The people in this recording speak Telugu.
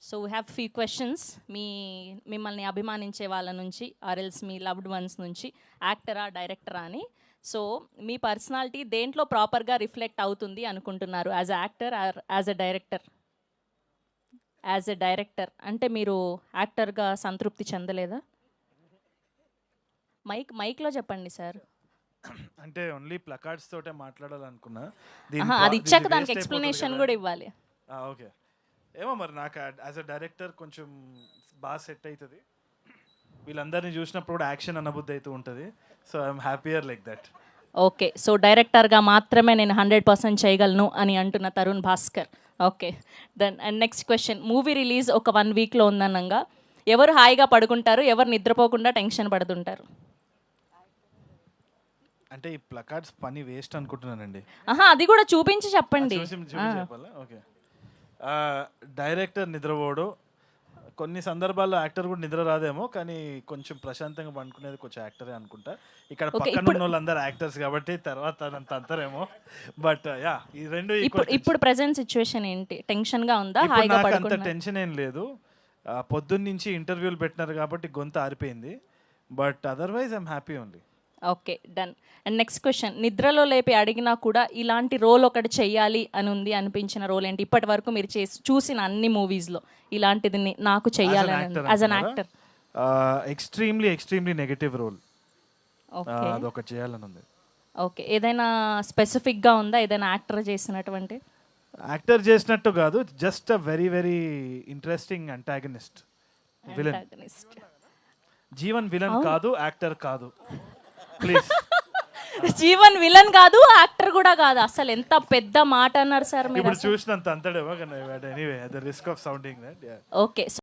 So we have few questions మిమ్మల్ని అభిమానించే వాళ్ళ నుంచి ఆర్ఎల్స్ మీ లవ్డ్ వన్స్ నుంచి యాక్టరా డైరెక్టరా అని. సో మీ పర్సనాలిటీ దేంట్లో ప్రాపర్గా రిఫ్లెక్ట్ అవుతుంది అనుకుంటున్నారు, as a actor are as a director? As a director అంటే మీరు యాక్టర్గా సంతృప్తి చెందలేదా? మైక్లో చెప్పండి సార్. అంటే ఓన్లీ ప్లకార్డ్స్ తోటే మాట్లాడాలనుకున్నా. అది ఇచ్చాక దానికి ఎక్స్ప్లెనేషన్ కూడా ఇవ్వాలి. ఓకే, ఏమో మరి నాకు యాజ్ అ డైరెక్టర్ కొంచెం బాగా సెట్ అవుతుంది. వీళ్ళందరినీ చూసినప్పుడు కూడా యాక్షన్ అనబుద్ధి అవుతూ ఉంటుంది. So I'm happier like that. Okay, so డైరెక్టర్గా మాత్రమే నేను 100% చేయగలను అని అంటున్న Tarun Bhaskar. Okay, then and next question. Movie release ఒక 1 వీక్లో ఉందనగా ఎవరు హాయిగా పడుకుంటారు, ఎవరు నిద్రపోకుండా టెన్షన్ పడుతుంటారు? అంటే ఈ ప్లకార్డ్స్ పని వేస్ట్ అనుకుంటున్నానండి. అది కూడా చూపించి చెప్పండి. చెప్పాలా? ఓకే, డైరెక్టర్ నిద్రపోడు. కొన్ని సందర్భాల్లో యాక్టర్ కూడా నిద్ర రాదేమో, కానీ కొంచెం ప్రశాంతంగా పండుకునేది కొంచెం యాక్టరే అనుకుంటా. ఇక్కడ పక్కన ఉన్న వాళ్ళందరూ యాక్టర్స్ కాబట్టి తర్వాత అంత అంతరేమో. బట్ యా, ఈ రెండు ఇప్పుడు ప్రెజెంట్ సిచ్యువేషన్ ఏంటి? టెన్షన్గా ఉందా, హాయిగా అంత టెన్షన్ ఏం లేదు. పొద్దున్న నుంచి ఇంటర్వ్యూలు పెట్టినారు కాబట్టి గొంతు ఆరిపోయింది. But otherwise I'm happy only. Okay, done. And next question. నిద్రలో లేపి అడిగినా కూడా ఇలాంటి రోల్ ఒకటి చెయ్యాలి అని ఉంది అనిపించిన రోల్ ఏంటి? ఇప్పటి వరకు మీరు చూసిన అన్ని మూవీస్లో ఇలాంటిది నాకు చెయ్యాలని as an actor. Extremely negative role, అదొకటి చేయాలని ఉంది. ఓకే, ఏదైనా స్పెసిఫిక్గా ఉందా? ఏదైనా యాక్టర్ చేసినటువంటి? యాక్టర్ చేసినట్టు కాదు, just a very very interesting అంటాగనిస్ట్, villain. Jeevan villain కాదు, యాక్టర్ కాదు, ప్లీజ్. జీవన్ విలన్ కాదు, యాక్టర్ కూడా కాదు. అసలు ఎంత పెద్ద మాట అన్నారు సార్ మీరు. చూసినంత అంతడేమో, కానీ anyway, the risk of sounding that. Okay.